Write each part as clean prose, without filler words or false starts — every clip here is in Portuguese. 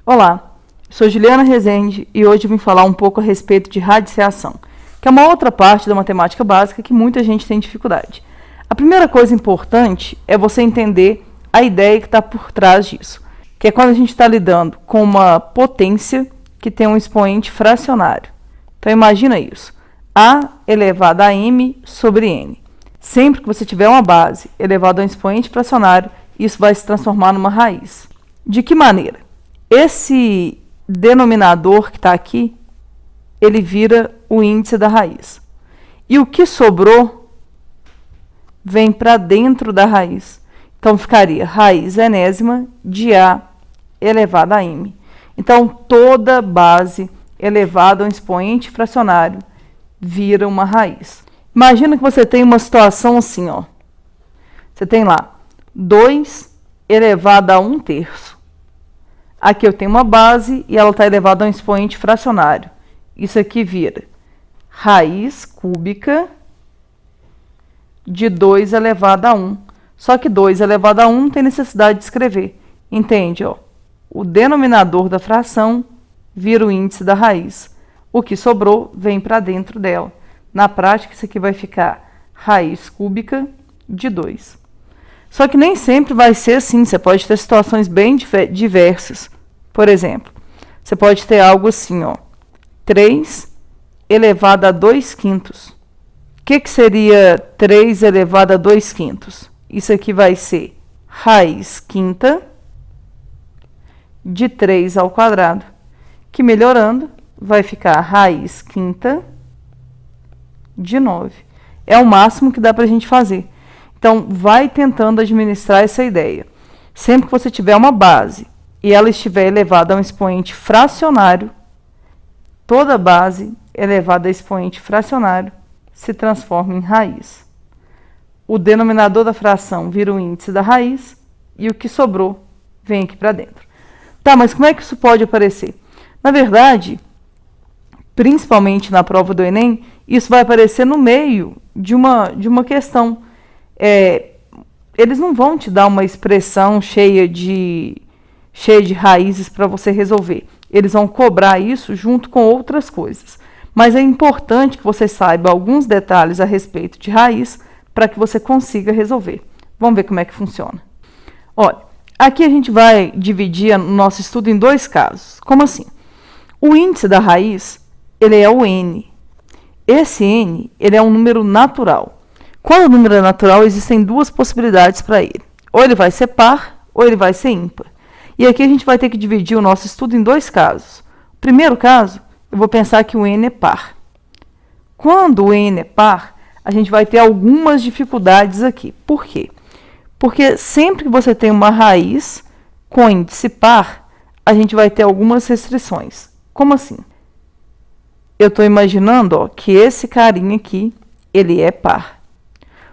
Olá, sou Juliana Rezende e hoje vim falar um pouco a respeito de radiciação, que é uma outra parte da matemática básica que muita gente tem dificuldade. A primeira coisa importante é você entender a ideia que está por trás disso, que é quando a gente está lidando com uma potência que tem um expoente fracionário. Então imagina isso, A elevado a m sobre n. Sempre que você tiver uma base elevada a um expoente fracionário, isso vai se transformar numa raiz. De que maneira? Esse denominador que está aqui, ele vira o índice da raiz. E o que sobrou vem para dentro da raiz. Então, ficaria raiz enésima de A elevado a m. Então, toda base elevada a um expoente fracionário vira uma raiz. Imagina que você tem uma situação assim, ó. Você tem lá 2 elevado a 1/3. Aqui eu tenho uma base e ela está elevada a um expoente fracionário. Isso aqui vira raiz cúbica de 2 elevado a 1. Só que 2 elevado a 1 não tem necessidade de escrever. Entende? Ó? O denominador da fração vira o índice da raiz. O que sobrou vem para dentro dela. Na prática, isso aqui vai ficar raiz cúbica de 2. Só que nem sempre vai ser assim. Você pode ter situações bem diversas. Por exemplo, você pode ter algo assim, ó, 3 elevado a 2/5. O que seria 3 elevado a 2/5? Isso aqui vai ser raiz quinta de 3 ao quadrado, que melhorando vai ficar raiz quinta de 9. É o máximo que dá para a gente fazer. Então, vai tentando administrar essa ideia. Sempre que você tiver uma base e ela estiver elevada a um expoente fracionário, toda base elevada a expoente fracionário se transforma em raiz. O denominador da fração vira o índice da raiz e o que sobrou vem aqui para dentro. Tá, mas como é que isso pode aparecer? Na verdade, principalmente na prova do Enem, isso vai aparecer no meio de uma questão. Eles não vão te dar uma expressão cheia de raízes para você resolver. Eles vão cobrar isso junto com outras coisas. Mas é importante que você saiba alguns detalhes a respeito de raiz para que você consiga resolver. Vamos ver como é que funciona. Olha, aqui a gente vai dividir o nosso estudo em dois casos. Como assim? O índice da raiz, ele é o n. Esse n, ele é um número natural. Quando o número é natural, existem duas possibilidades para ele. Ou ele vai ser par, ou ele vai ser ímpar. E aqui a gente vai ter que dividir o nosso estudo em dois casos. O primeiro caso, eu vou pensar que o n é par. Quando o n é par, a gente vai ter algumas dificuldades aqui. Por quê? Porque sempre que você tem uma raiz com índice par, a gente vai ter algumas restrições. Como assim? Eu estou imaginando, ó, que esse carinha aqui, ele é par.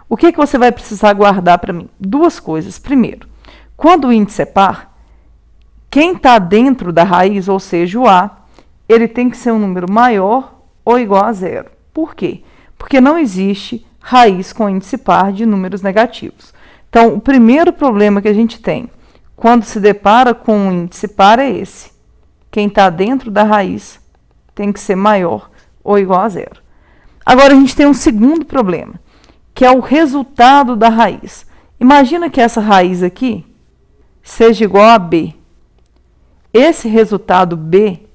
O que você vai precisar guardar para mim? Duas coisas. Primeiro, quando o índice é par, quem está dentro da raiz, ou seja, o A, ele tem que ser um número maior ou igual a zero. Por quê? Porque não existe raiz com índice par de números negativos. Então, o primeiro problema que a gente tem quando se depara com um índice par é esse. Quem está dentro da raiz tem que ser maior ou igual a zero. Agora, a gente tem um segundo problema, que é o resultado da raiz. Imagina que essa raiz aqui seja igual a b. Esse resultado b,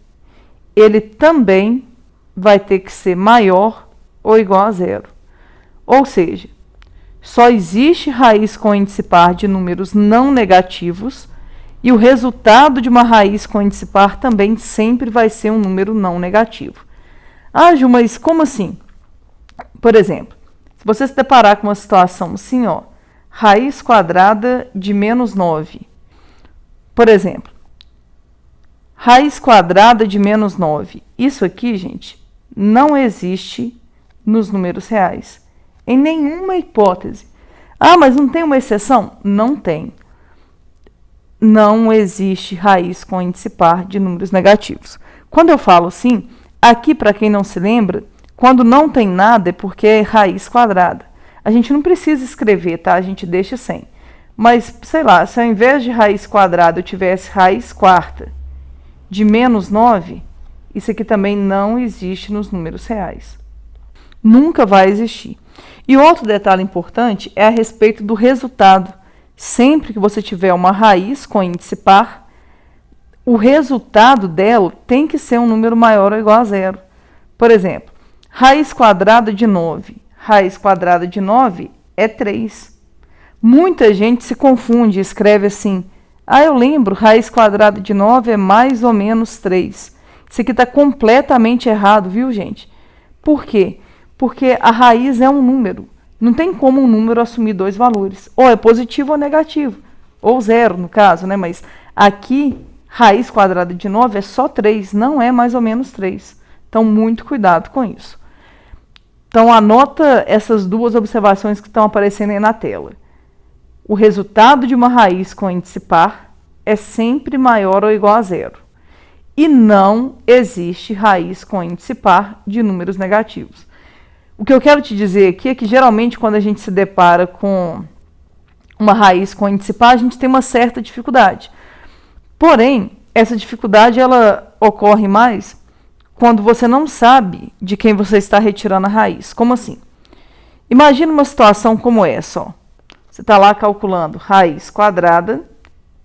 ele também vai ter que ser maior ou igual a zero. Ou seja, só existe raiz com índice par de números não negativos e o resultado de uma raiz com índice par também sempre vai ser um número não negativo. Ah, Ju, mas como assim? Por exemplo, se você se deparar com uma situação assim, ó, raiz quadrada de menos 9. Por exemplo, raiz quadrada de menos 9. Isso aqui, gente, não existe nos números reais. Em nenhuma hipótese. Ah, mas não tem uma exceção? Não tem. Não existe raiz com índice par de números negativos. Quando eu falo assim, aqui, para quem não se lembra, quando não tem nada é porque é raiz quadrada. A gente não precisa escrever, tá? A gente deixa sem. Mas, sei lá, se ao invés de raiz quadrada eu tivesse raiz quarta, de menos 9, isso aqui também não existe nos números reais. Nunca vai existir. E outro detalhe importante é a respeito do resultado. Sempre que você tiver uma raiz com índice par, o resultado dela tem que ser um número maior ou igual a zero. Por exemplo, raiz quadrada de 9. Raiz quadrada de 9 é 3. Muita gente se confunde e escreve assim: ah, eu lembro, raiz quadrada de 9 é mais ou menos 3. Isso aqui está completamente errado, viu, gente? Por quê? Porque a raiz é um número. Não tem como um número assumir dois valores. Ou é positivo ou negativo. Ou zero, no caso, né? Mas aqui, raiz quadrada de 9 é só 3, não é mais ou menos 3. Então, muito cuidado com isso. Então, anota essas duas observações que estão aparecendo aí na tela. O resultado de uma raiz com índice par é sempre maior ou igual a zero. E não existe raiz com índice par de números negativos. O que eu quero te dizer aqui é que, geralmente, quando a gente se depara com uma raiz com índice par, a gente tem uma certa dificuldade. Porém, essa dificuldade ela ocorre mais quando você não sabe de quem você está retirando a raiz. Como assim? Imagina uma situação como essa. Ó. Você está lá calculando raiz quadrada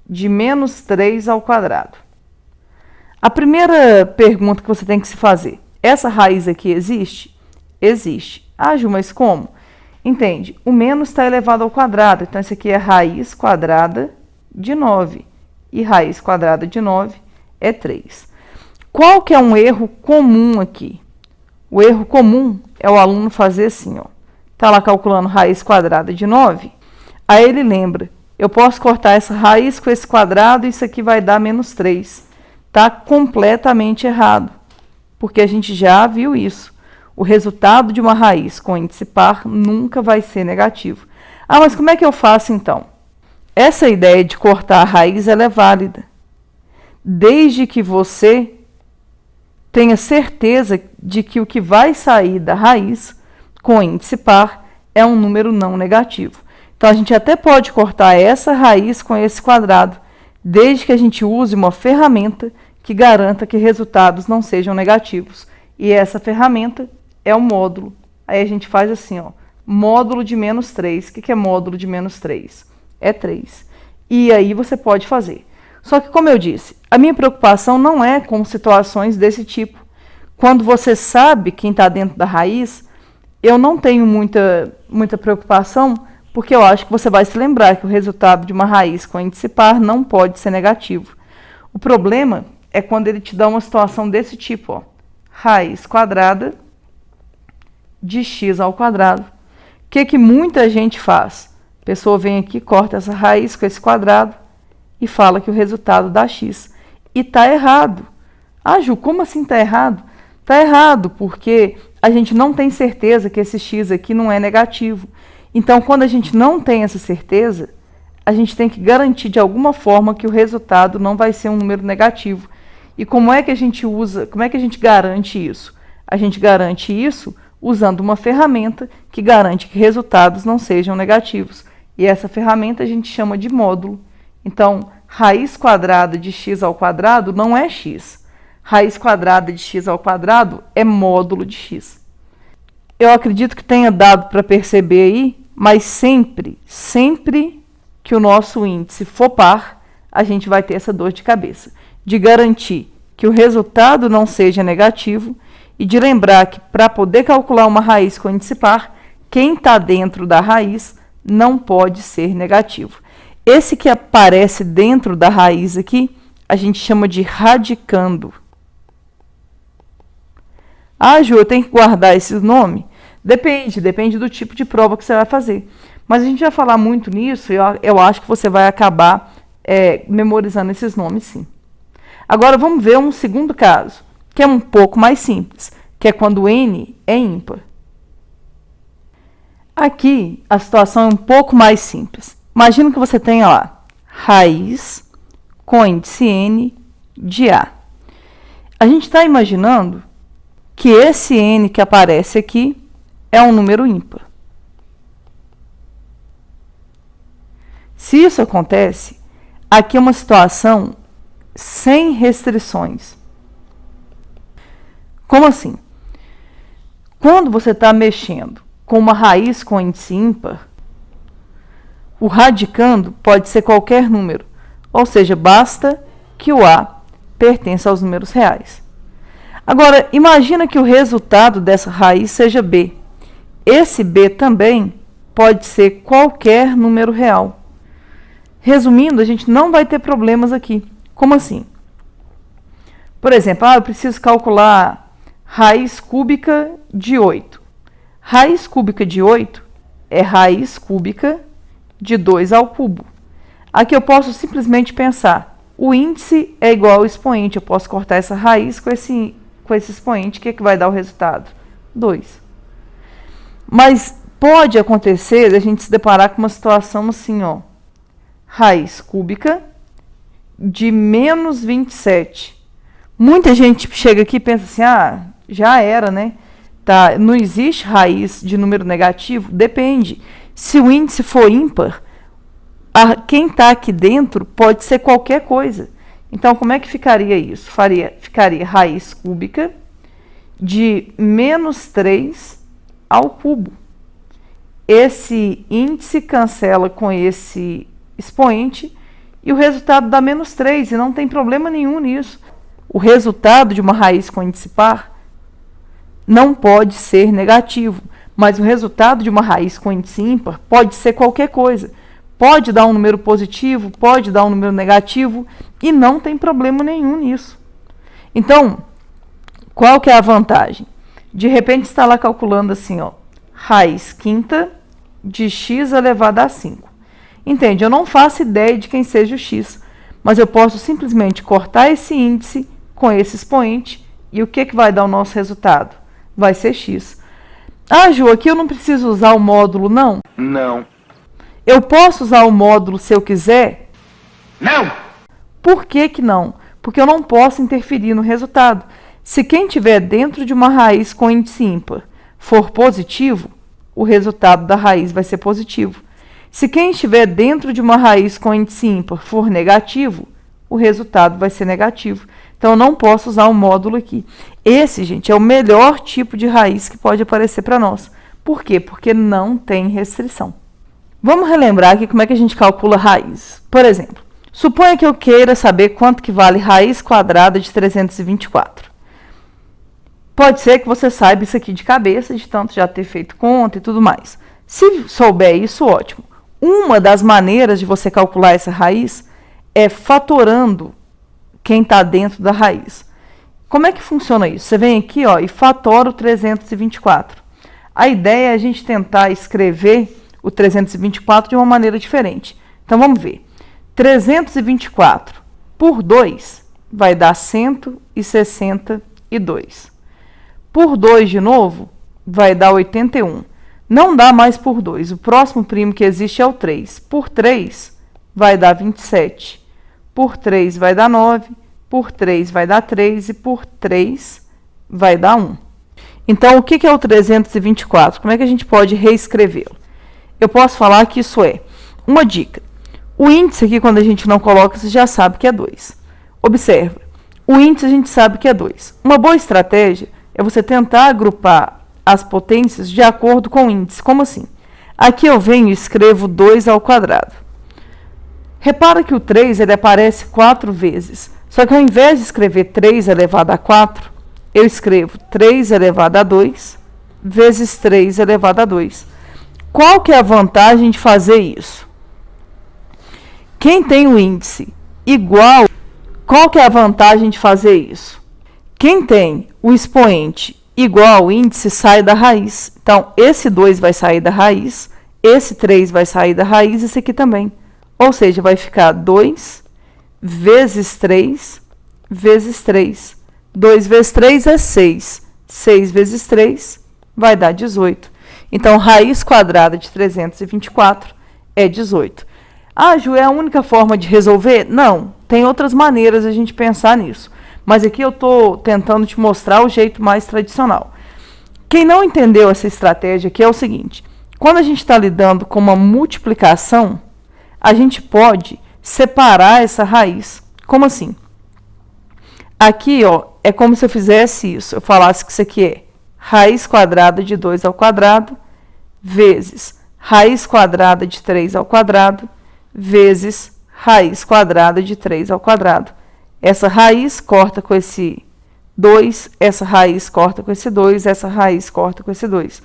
de menos 3 ao quadrado. A primeira pergunta que você tem que se fazer: essa raiz aqui existe? Existe. Ah, Ju, mas como? Entende? O menos está elevado ao quadrado. Então, isso aqui é raiz quadrada de 9. E raiz quadrada de 9 é 3. Qual que é um erro comum aqui? O erro comum é o aluno fazer assim, ó. Está lá calculando raiz quadrada de 9. Aí ele lembra, eu posso cortar essa raiz com esse quadrado e isso aqui vai dar menos 3. Está completamente errado, porque a gente já viu isso. O resultado de uma raiz com índice par nunca vai ser negativo. Ah, mas como é que eu faço então? Essa ideia de cortar a raiz ela é válida, desde que você tenha certeza de que o que vai sair da raiz com índice par é um número não negativo. Então, a gente até pode cortar essa raiz com esse quadrado, desde que a gente use uma ferramenta que garanta que resultados não sejam negativos. E essa ferramenta é o módulo. Aí a gente faz assim, ó, módulo de menos 3. O que é módulo de menos 3? É 3. E aí você pode fazer. Só que, como eu disse, a minha preocupação não é com situações desse tipo. Quando você sabe quem está dentro da raiz, eu não tenho muita preocupação, porque eu acho que você vai se lembrar que o resultado de uma raiz com índice par não pode ser negativo. O problema é quando ele te dá uma situação desse tipo, ó, raiz quadrada de x ao quadrado. O que muita gente faz? A pessoa vem aqui, corta essa raiz com esse quadrado e fala que o resultado dá x. E está errado. Ah, Ju, como assim está errado? Está errado porque a gente não tem certeza que esse x aqui não é negativo. Então, quando a gente não tem essa certeza, a gente tem que garantir de alguma forma que o resultado não vai ser um número negativo. E como é que a gente garante isso? A gente garante isso usando uma ferramenta que garante que resultados não sejam negativos. E essa ferramenta a gente chama de módulo. Então, raiz quadrada de x ao quadrado não é x. Raiz quadrada de x ao quadrado é módulo de x. Eu acredito que tenha dado para perceber aí, mas sempre que o nosso índice for par, a gente vai ter essa dor de cabeça, de garantir que o resultado não seja negativo e de lembrar que para poder calcular uma raiz com índice par, quem está dentro da raiz não pode ser negativo. Esse que aparece dentro da raiz aqui, a gente chama de radicando. Ah, Ju, eu tenho que guardar esse nome? Depende do tipo de prova que você vai fazer. Mas a gente vai falar muito nisso e eu acho que você vai acabar memorizando esses nomes, sim. Agora, vamos ver um segundo caso, que é um pouco mais simples, que é quando n é ímpar. Aqui, a situação é um pouco mais simples. Imagina que você tenha lá raiz com índice n de a. A gente está imaginando que esse n que aparece aqui é um número ímpar. Se isso acontece, aqui é uma situação sem restrições. Como assim? Quando você está mexendo com uma raiz com índice ímpar, o radicando pode ser qualquer número, ou seja, basta que o A pertença aos números reais. Agora, imagina que o resultado dessa raiz seja B. Esse B também pode ser qualquer número real. Resumindo, a gente não vai ter problemas aqui. Como assim? Por exemplo, eu preciso calcular raiz cúbica de 8. Raiz cúbica de 8 é raiz cúbica de 2 ao cubo. Aqui eu posso simplesmente pensar, o índice é igual ao expoente, eu posso cortar essa raiz com esse expoente, que é que vai dar o resultado? 2. Mas pode acontecer de a gente se deparar com uma situação assim, ó, raiz cúbica de menos 27. Muita gente chega aqui e pensa assim, já era, né? Tá, não existe raiz de número negativo? Depende. Se o índice for ímpar, quem está aqui dentro pode ser qualquer coisa. Então, como é que ficaria isso? Ficaria raiz cúbica de menos 3 ao cubo. Esse índice cancela com esse expoente e o resultado dá menos 3, e não tem problema nenhum nisso. O resultado de uma raiz com índice par não pode ser negativo, mas o resultado de uma raiz com índice ímpar pode ser qualquer coisa. Pode dar um número positivo, pode dar um número negativo, e não tem problema nenhum nisso. Então, qual que é a vantagem? De repente, está lá calculando assim, ó, raiz quinta de x elevado a 5. Entende? Eu não faço ideia de quem seja o x, mas eu posso simplesmente cortar esse índice com esse expoente, e o que vai dar o nosso resultado? Vai ser x. Ju, aqui eu não preciso usar o módulo, não? Não. Eu posso usar o módulo se eu quiser? Não! Por que que não? Porque eu não posso interferir no resultado. Se quem estiver dentro de uma raiz com índice ímpar for positivo, o resultado da raiz vai ser positivo. Se quem estiver dentro de uma raiz com índice ímpar for negativo, o resultado vai ser negativo. Então, eu não posso usar o módulo aqui. Esse, gente, é o melhor tipo de raiz que pode aparecer para nós. Por quê? Porque não tem restrição. Vamos relembrar aqui como é que a gente calcula raiz. Por exemplo, suponha que eu queira saber quanto que vale raiz quadrada de 324. Pode ser que você saiba isso aqui de cabeça, de tanto já ter feito conta e tudo mais. Se souber isso, ótimo. Uma das maneiras de você calcular essa raiz é fatorando quem está dentro da raiz. Como é que funciona isso? Você vem aqui, ó, e fatora o 324. A ideia é a gente tentar escrever o 324 de uma maneira diferente. Então, vamos ver. 324 por 2 vai dar 162. Por 2 de novo, vai dar 81. Não dá mais por 2. O próximo primo que existe é o 3. Por 3, vai dar 27. Por 3 vai dar 9, por 3 vai dar 3 e por 3 vai dar 1. Então, o que é o 324? Como é que a gente pode reescrevê-lo? Eu posso falar que isso é uma dica. O índice aqui, quando a gente não coloca, você já sabe que é 2. Observa, o índice a gente sabe que é 2. Uma boa estratégia é você tentar agrupar as potências de acordo com o índice. Como assim? Aqui eu venho e escrevo 2 ao quadrado. Repara que o 3 ele aparece 4 vezes. Só que ao invés de escrever 3 elevado a 4, eu escrevo 3 elevado a 2 vezes 3 elevado a 2. Qual que é a vantagem de fazer isso? Quem tem o índice igual, qual que é a vantagem de fazer isso? Quem tem o expoente igual ao índice sai da raiz. Então, esse 2 vai sair da raiz, esse 3 vai sair da raiz, esse aqui também. Ou seja, vai ficar 2 vezes 3 vezes 3. 2 vezes 3 é 6. 6 vezes 3 vai dar 18. Então, raiz quadrada de 324 é 18. Ju, é a única forma de resolver? Não, tem outras maneiras de a gente pensar nisso. Mas aqui eu estou tentando te mostrar o jeito mais tradicional. Quem não entendeu essa estratégia aqui é o seguinte. Quando a gente está lidando com uma multiplicação, a gente pode separar essa raiz. Como assim? Aqui, ó, é como se eu fizesse isso. Eu falasse que isso aqui é raiz quadrada de 2 ao quadrado vezes raiz quadrada de 3 ao quadrado vezes raiz quadrada de 3 ao quadrado. Essa raiz corta com esse 2, essa raiz corta com esse 2, essa raiz corta com esse 2.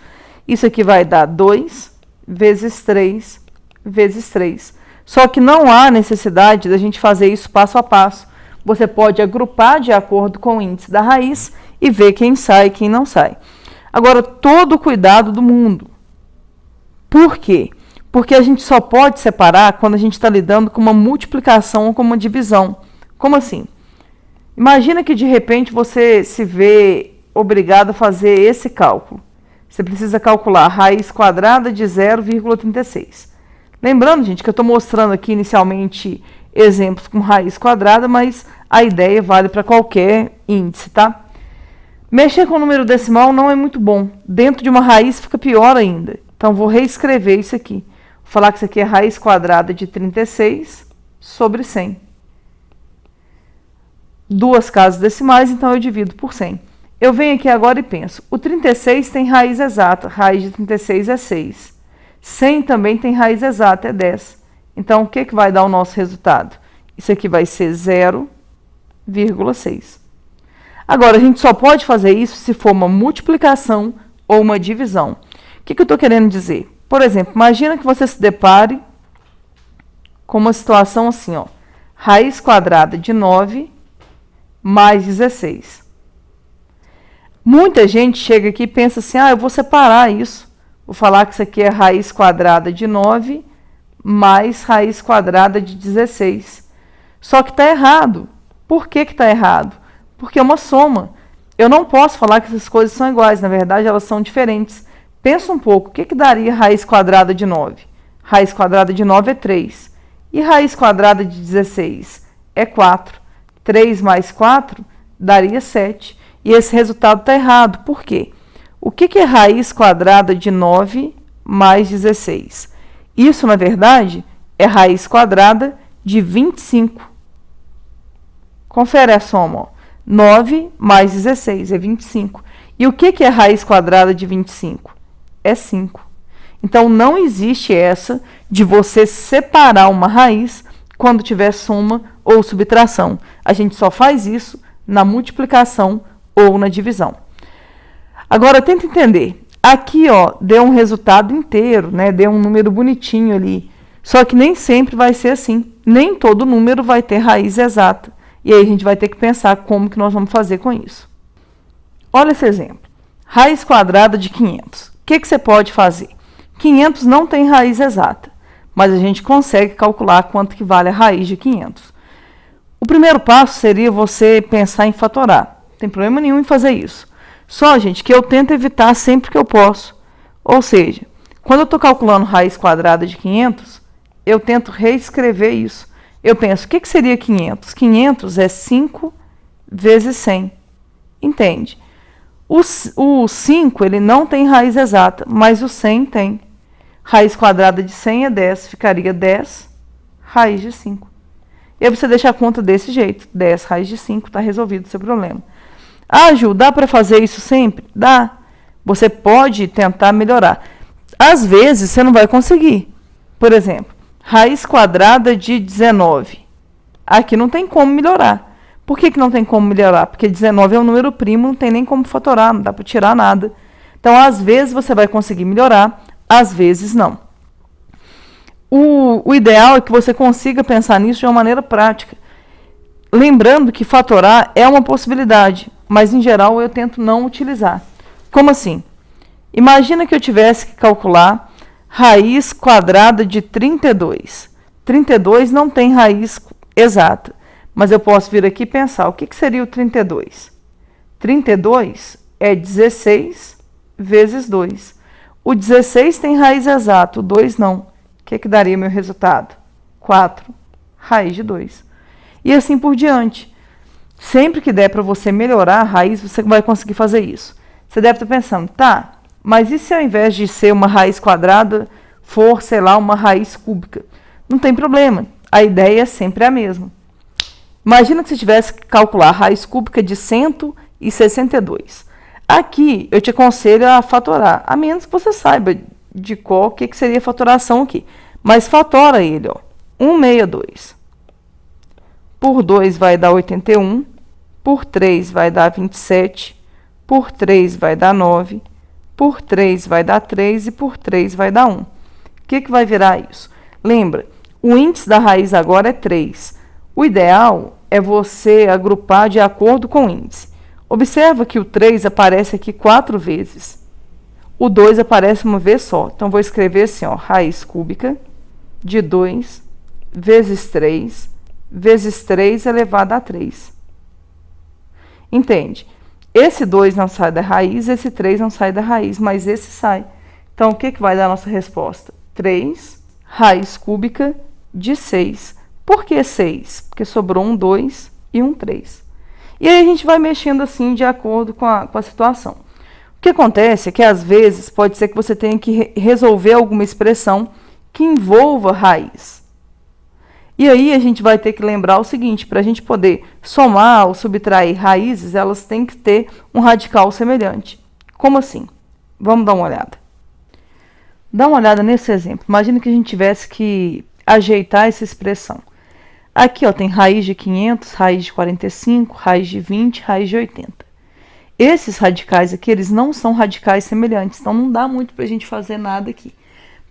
Isso aqui vai dar 2 vezes 3 vezes 3. Só que não há necessidade da gente fazer isso passo a passo. Você pode agrupar de acordo com o índice da raiz e ver quem sai e quem não sai. Agora, todo o cuidado do mundo. Por quê? Porque a gente só pode separar quando a gente está lidando com uma multiplicação ou com uma divisão. Como assim? Imagina que de repente você se vê obrigado a fazer esse cálculo. Você precisa calcular a raiz quadrada de 0,36. Lembrando, gente, que eu estou mostrando aqui inicialmente exemplos com raiz quadrada, mas a ideia vale para qualquer índice, tá? Mexer com o número decimal não é muito bom. Dentro de uma raiz fica pior ainda. Então, vou reescrever isso aqui. Vou falar que isso aqui é raiz quadrada de 36 sobre 100. Duas casas decimais, então eu divido por 100. Eu venho aqui agora e penso, o 36 tem raiz exata, raiz de 36 é 6. 100 também tem raiz exata, é 10. Então, o que vai dar o nosso resultado? Isso aqui vai ser 0,6. Agora, a gente só pode fazer isso se for uma multiplicação ou uma divisão. O que eu estou querendo dizer? Por exemplo, imagina que você se depare com uma situação assim, ó, raiz quadrada de 9 mais 16. Muita gente chega aqui e pensa assim, eu vou separar isso. Vou falar que isso aqui é raiz quadrada de 9 mais raiz quadrada de 16. Só que está errado. Por que está errado? Porque é uma soma. Eu não posso falar que essas coisas são iguais. Na verdade, elas são diferentes. Pensa um pouco. O que daria raiz quadrada de 9? Raiz quadrada de 9 é 3. E raiz quadrada de 16 é 4. 3 mais 4 daria 7. E esse resultado está errado. Por quê? O que é raiz quadrada de 9 mais 16? Isso, na verdade, é raiz quadrada de 25. Confere a soma. Ó. 9 mais 16 é 25. E o que é raiz quadrada de 25? É 5. Então, não existe essa de você separar uma raiz quando tiver soma ou subtração. A gente só faz isso na multiplicação ou na divisão. Agora, tenta entender. Aqui, ó, deu um resultado inteiro, né? Deu um número bonitinho ali. Só que nem sempre vai ser assim. Nem todo número vai ter raiz exata. E aí a gente vai ter que pensar como que nós vamos fazer com isso. Olha esse exemplo. Raiz quadrada de 500. O que você pode fazer? 500 não tem raiz exata, mas a gente consegue calcular quanto que vale a raiz de 500. O primeiro passo seria você pensar em fatorar. Não tem problema nenhum em fazer isso. Só, gente, que eu tento evitar sempre que eu posso. Ou seja, quando eu estou calculando raiz quadrada de 500, eu tento reescrever isso. Eu penso, o que seria 500? 500 é 5 vezes 100. Entende? O 5, ele não tem raiz exata, mas o 100 tem. Raiz quadrada de 100 é 10, ficaria 10 raiz de 5. E aí você deixa a conta desse jeito, 10 raiz de 5, está resolvido o seu problema. Ju, dá para fazer isso sempre? Dá. Você pode tentar melhorar. Às vezes, você não vai conseguir. Por exemplo, raiz quadrada de 19. Aqui não tem como melhorar. Por que não tem como melhorar? Porque 19 é um número primo, não tem nem como fatorar, não dá para tirar nada. Então, às vezes, você vai conseguir melhorar, às vezes não. O ideal é que você consiga pensar nisso de uma maneira prática. Lembrando que fatorar é uma possibilidade, mas, em geral, eu tento não utilizar. Como assim? Imagina que eu tivesse que calcular raiz quadrada de 32. 32 não tem raiz exata, mas eu posso vir aqui e pensar, o que seria o 32? 32 é 16 vezes 2. O 16 tem raiz exata, o 2 não. O que daria meu resultado? 4 raiz de 2. E assim por diante. Sempre que der para você melhorar a raiz, você vai conseguir fazer isso. Você deve estar pensando, tá, mas e se ao invés de ser uma raiz quadrada, for, sei lá, uma raiz cúbica? Não tem problema. A ideia é sempre a mesma. Imagina que você tivesse que calcular a raiz cúbica de 162. Aqui, eu te aconselho a fatorar, a menos que você saiba de qual que seria a fatoração aqui. Mas fatora ele, ó. 162. Por 2 vai dar 81. Por 3 vai dar 27. Por 3 vai dar 9. Por 3 vai dar 3 e por 3 vai dar 1. O que vai virar isso? Lembra, o índice da raiz agora é 3. O ideal é você agrupar de acordo com o índice. Observa que o 3 aparece aqui 4 vezes. O 2 aparece uma vez só. Então, vou escrever assim, ó, raiz cúbica de 2 vezes 3 elevado a 3. Entende? Esse 2 não sai da raiz, esse 3 não sai da raiz, mas esse sai. Então, o que vai dar a nossa resposta? 3 raiz cúbica de 6. Por que 6? Porque sobrou um 2 e um 3. E aí a gente vai mexendo assim de acordo com a situação. O que acontece é que às vezes pode ser que você tenha que resolver alguma expressão que envolva raiz. E aí a gente vai ter que lembrar o seguinte, para a gente poder somar ou subtrair raízes, elas têm que ter um radical semelhante. Como assim? Vamos dar uma olhada. Dá uma olhada nesse exemplo. Imagina que a gente tivesse que ajeitar essa expressão. Aqui, ó, tem raiz de 500, raiz de 45, raiz de 20, raiz de 80. Esses radicais aqui, eles não são radicais semelhantes, então não dá muito para a gente fazer nada aqui.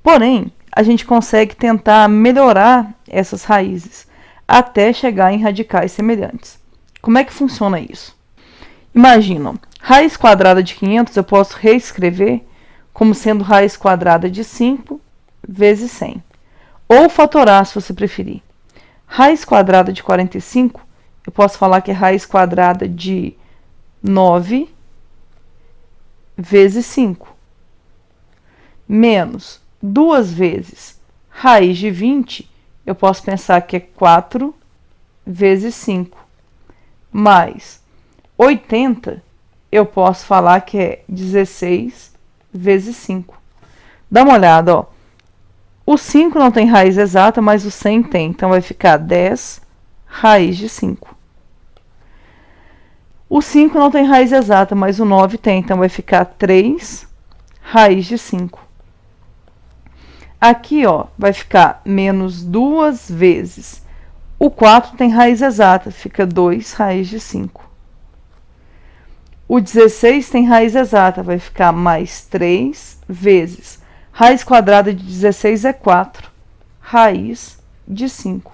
Porém, a gente consegue tentar melhorar essas raízes até chegar em radicais semelhantes. Como é que funciona isso? Imagina, raiz quadrada de 500 eu posso reescrever como sendo raiz quadrada de 5 vezes 100. Ou fatorar, se você preferir. Raiz quadrada de 45, eu posso falar que é raiz quadrada de 9 vezes 5. Menos 2 vezes raiz de 20, eu posso pensar que é 4 vezes 5. Mais 80, eu posso falar que é 16 vezes 5. Dá uma olhada, ó. O 5 não tem raiz exata, mas o 100 tem. Então, vai ficar 10 raiz de 5. O 5 não tem raiz exata, mas o 9 tem. Então, vai ficar 3 raiz de 5. Aqui, ó, vai ficar menos 2 vezes. O 4 tem raiz exata, fica 2 raiz de 5. O 16 tem raiz exata, vai ficar mais 3 vezes. Raiz quadrada de 16 é 4, raiz de 5.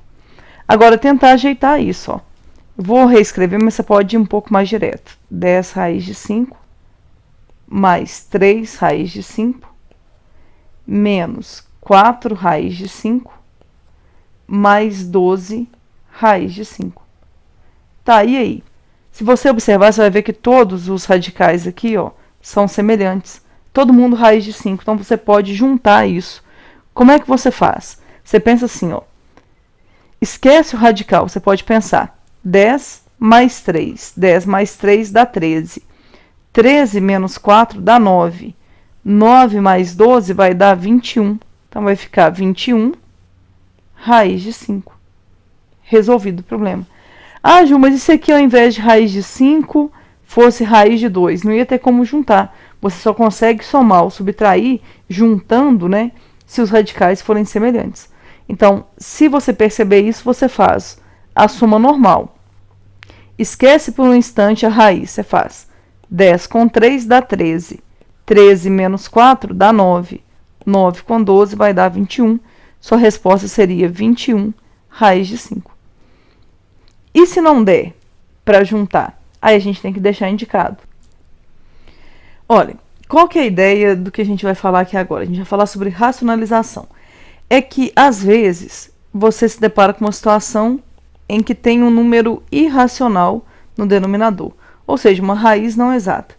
Agora, tentar ajeitar isso, ó. Vou reescrever, mas você pode ir um pouco mais direto. 10 raiz de 5, mais 3 raiz de 5, menos 4 raiz de 5, mais 12 raiz de 5. Tá, e aí? Se você observar, você vai ver que todos os radicais aqui, ó, são semelhantes. Todo mundo raiz de 5, então você pode juntar isso. Como é que você faz? Você pensa assim, ó. Esquece o radical, você pode pensar 10 mais 3. 10 mais 3 dá 13. 13 menos 4 dá 9. 9 mais 12 vai dar 21. Então, vai ficar 21 raiz de 5. Resolvido o problema. Ah, Ju, mas isso aqui ao invés de raiz de 5 fosse raiz de 2. Não ia ter como juntar. Você só consegue somar ou subtrair juntando, né, se os radicais forem semelhantes. Então, se você perceber isso, você faz a soma normal. Esquece por um instante a raiz. Você faz 10 com 3 dá 13. 13 menos 4 dá 9. 9 com 12 vai dar 21. Sua resposta seria 21 raiz de 5. E se não der para juntar? Aí a gente tem que deixar indicado. Olha, qual que é a ideia do que a gente vai falar aqui agora? A gente vai falar sobre racionalização. É que, às vezes, você se depara com uma situação em que tem um número irracional no denominador, ou seja, uma raiz não exata.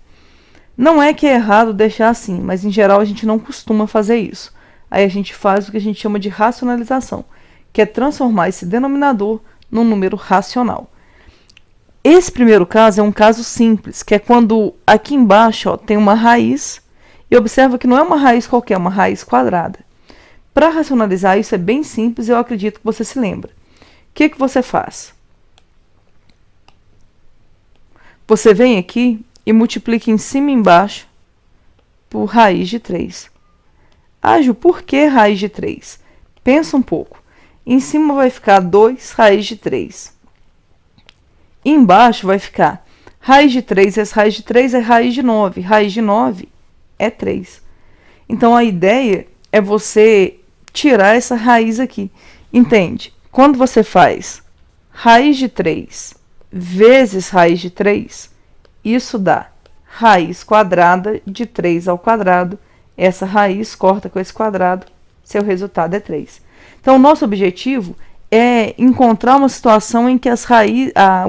Não é que é errado deixar assim, mas, em geral, a gente não costuma fazer isso. Aí a gente faz o que a gente chama de racionalização, que é transformar esse denominador num número racional. Esse primeiro caso é um caso simples, que é quando aqui embaixo, ó, tem uma raiz, e observa que não é uma raiz qualquer, é uma raiz quadrada. Para racionalizar isso é bem simples, eu acredito que você se lembra. O que você faz? Você vem aqui e multiplica em cima e embaixo por raiz de 3. Ah, Ju, por que raiz de 3? Pensa um pouco. Em cima vai ficar 2 raiz de 3. Embaixo vai ficar raiz de 3 vezes raiz de 3 é raiz de 9. Raiz de 9 é 3. Então, a ideia é você tirar essa raiz aqui. Entende? Quando você faz raiz de 3 vezes raiz de 3, isso dá raiz quadrada de 3 ao quadrado. Essa raiz corta com esse quadrado, seu resultado é 3. Então, o nosso objetivo é encontrar uma situação em que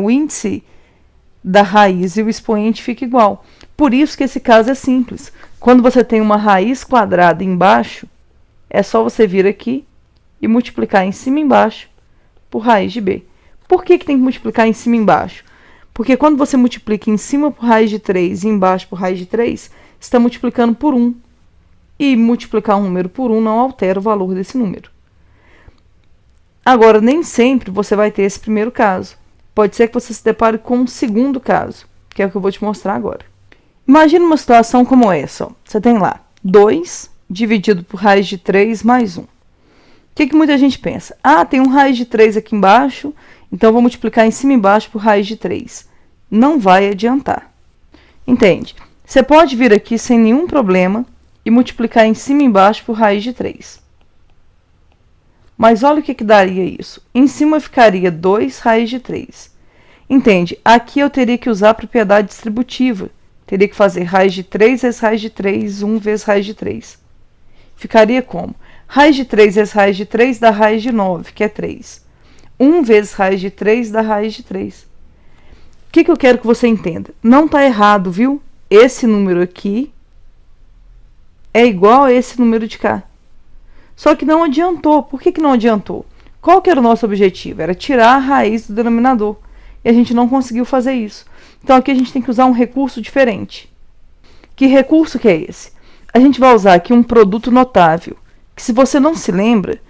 o índice da raiz e o expoente fica igual. Por isso que esse caso é simples. Quando você tem uma raiz quadrada embaixo, é só você vir aqui e multiplicar em cima e embaixo por raiz de b. Por que tem que multiplicar em cima e embaixo? Porque quando você multiplica em cima por raiz de 3 e embaixo por raiz de 3, está multiplicando por 1. E multiplicar um número por 1 não altera o valor desse número. Agora, nem sempre você vai ter esse primeiro caso. Pode ser que você se depare com um segundo caso, que é o que eu vou te mostrar agora. Imagina uma situação como essa. Ó. Você tem lá 2 dividido por raiz de 3 mais 1. O que muita gente pensa? Ah, tem um raiz de 3 aqui embaixo, então eu vou multiplicar em cima e embaixo por raiz de 3. Não vai adiantar. Entende? Você pode vir aqui sem nenhum problema e multiplicar em cima e embaixo por raiz de 3. Mas olha o que daria isso. Em cima ficaria 2 raiz de 3. Entende? Aqui eu teria que usar a propriedade distributiva. Teria que fazer raiz de 3 vezes raiz de 3, 1 vezes raiz de 3. Ficaria como? Raiz de 3 vezes raiz de 3 dá raiz de 9, que é 3. 1 vezes raiz de 3 dá raiz de 3. O que eu quero que você entenda? Não está errado, viu? Esse número aqui é igual a esse número de cá. Só que não adiantou. Por que não adiantou? Qual que era o nosso objetivo? Era tirar a raiz do denominador. E a gente não conseguiu fazer isso. Então, aqui a gente tem que usar um recurso diferente. Que recurso que é esse? A gente vai usar aqui um produto notável. Que, se você não se lembra,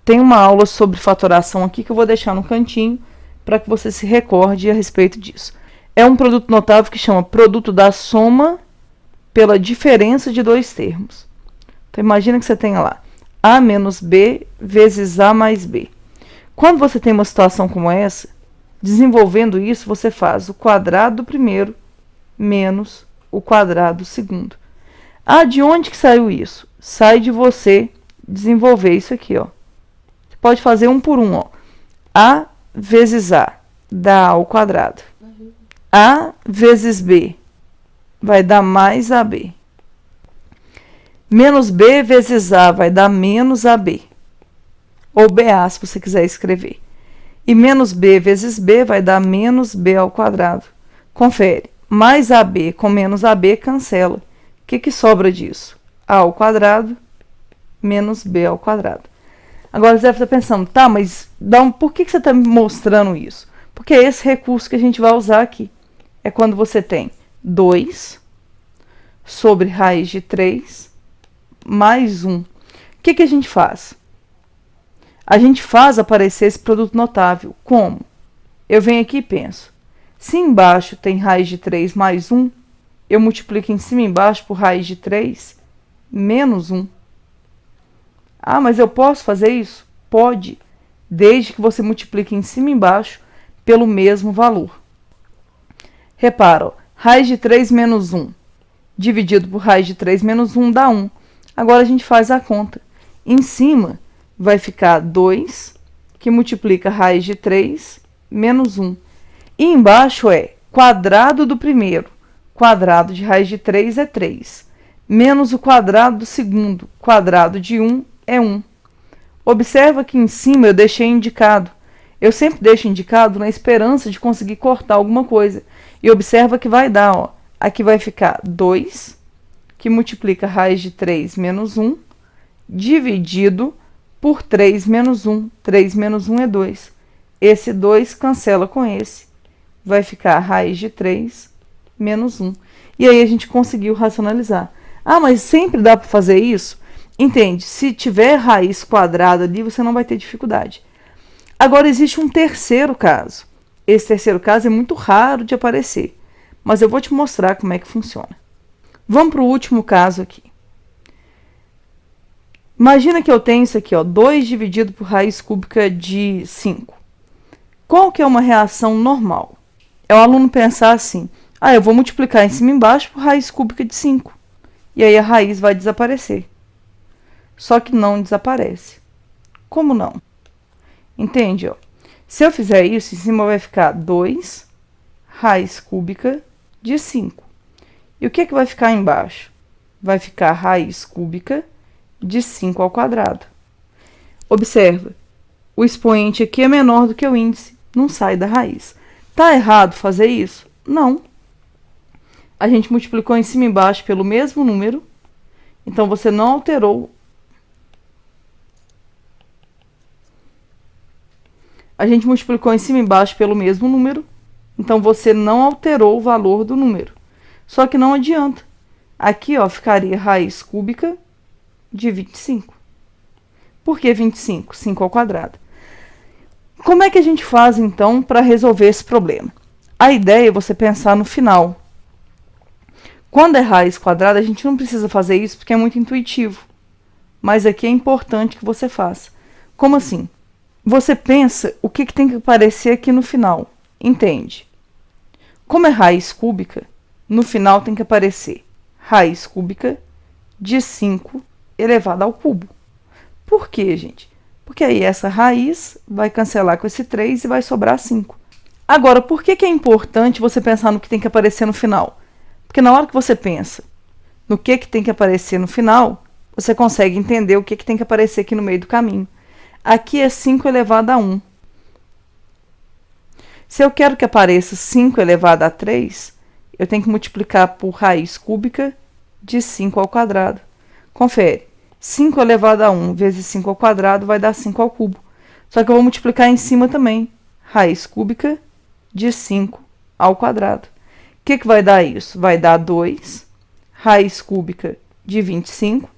tem uma aula sobre fatoração aqui que eu vou deixar no cantinho para que você se recorde a respeito disso. É um produto notável que chama produto da soma pela diferença de dois termos. Então, imagina que você tenha lá a menos b vezes a mais b. Quando você tem uma situação como essa, desenvolvendo isso, você faz o quadrado do primeiro menos o quadrado do segundo. Ah, de onde que saiu isso? Sai de você desenvolver isso aqui, ó. Você pode fazer um por um, ó. A vezes A dá A ao quadrado. A vezes B vai dar mais AB. Menos B vezes A vai dar menos AB. Ou BA, se você quiser escrever. E menos B vezes B vai dar menos B ao quadrado. Confere. Mais AB com menos AB cancela. O que sobra disso? A ao quadrado menos B ao quadrado. Agora você deve estar pensando, tá, mas por que você está me mostrando isso? Porque é esse recurso que a gente vai usar aqui. É quando você tem 2 sobre raiz de 3 mais 1. O que a gente faz? A gente faz aparecer esse produto notável. Como? Eu venho aqui e penso. Se embaixo tem raiz de 3 mais 1, eu multiplico em cima e embaixo por raiz de 3 menos 1. Ah, mas eu posso fazer isso? Pode, desde que você multiplique em cima e embaixo pelo mesmo valor. Repara, ó, raiz de 3 menos 1 dividido por raiz de 3 menos 1 dá 1. Agora a gente faz a conta. Em cima vai ficar 2, que multiplica raiz de 3 menos 1. E embaixo é quadrado do primeiro. Quadrado de raiz de 3 é 3. Menos o quadrado do segundo. Quadrado de 1 é 1. Observa que em cima eu deixei indicado. Eu sempre deixo indicado na esperança de conseguir cortar alguma coisa. E observa que vai dar, ó. Aqui vai ficar 2, que multiplica raiz de 3 menos 1, dividido por 3 menos 1. 3 menos 1 é 2. Esse 2 cancela com esse. Vai ficar raiz de 3 menos 1. E aí a gente conseguiu racionalizar. Ah, mas sempre dá para fazer isso? Entende? Se tiver raiz quadrada ali, você não vai ter dificuldade. Agora, existe um terceiro caso. Esse terceiro caso é muito raro de aparecer. mas eu vou te mostrar como é que funciona. Vamos para o último caso aqui. Imagina que eu tenho isso aqui, ó, 2 dividido por raiz cúbica de 5. Qual que é uma reação normal? É o aluno pensar assim, eu vou multiplicar em cima e embaixo por raiz cúbica de 5. E aí a raiz vai desaparecer. Só que não desaparece. Como não? Entende? Ó? Se eu fizer isso, em cima vai ficar 2 raiz cúbica de 5. E o que vai ficar embaixo? Vai ficar raiz cúbica de 5 ao quadrado. Observa, o expoente aqui é menor do que o índice, não sai da raiz. Tá errado fazer isso? Não. A gente multiplicou em cima e embaixo pelo mesmo número, então você não alterou. A gente multiplicou em cima e embaixo pelo mesmo número, então você não alterou o valor do número. Só que não adianta. Aqui, ó, ficaria raiz cúbica de 25. Por que 25? 5 ao quadrado. Como é que a gente faz, então, para resolver esse problema? A ideia é você pensar no final. Quando é raiz quadrada, a gente não precisa fazer isso porque é muito intuitivo. Mas aqui é importante que você faça. Como assim? Você pensa o que tem que aparecer aqui no final. Entende? Como é raiz cúbica, no final tem que aparecer raiz cúbica de 5 elevado ao cubo. Por quê, gente? Porque aí essa raiz vai cancelar com esse 3 e vai sobrar 5. Agora, por que é importante você pensar no que tem que aparecer no final? Porque na hora que você pensa no que tem que aparecer no final, você consegue entender o que tem que aparecer aqui no meio do caminho. Aqui é 5 elevado a 1. Se eu quero que apareça 5 elevado a 3, eu tenho que multiplicar por raiz cúbica de 5 ao quadrado. Confere. 5 elevado a 1 vezes 5 ao quadrado vai dar 5 ao cubo. Só que eu vou multiplicar em cima também. Raiz cúbica de 5 ao quadrado. O que vai dar isso? Vai dar 2 raiz cúbica de 25.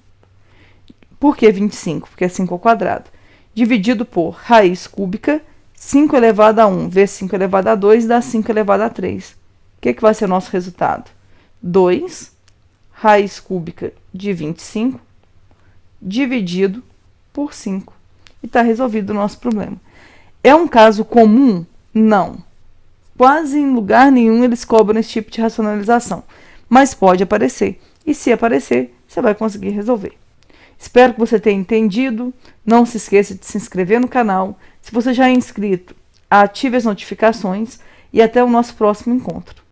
Por que 25? Porque é 5 ao quadrado. Dividido por raiz cúbica, 5 elevado a 1 vezes 5 elevado a 2 dá 5 elevado a 3. O que vai ser o nosso resultado? 2 raiz cúbica de 25 dividido por 5. E está resolvido o nosso problema. É um caso comum? Não. Quase em lugar nenhum eles cobram esse tipo de racionalização. Mas pode aparecer. E se aparecer, você vai conseguir resolver. Espero que você tenha entendido. Não se esqueça de se inscrever no canal. Se você já é inscrito, ative as notificações. E até o nosso próximo encontro.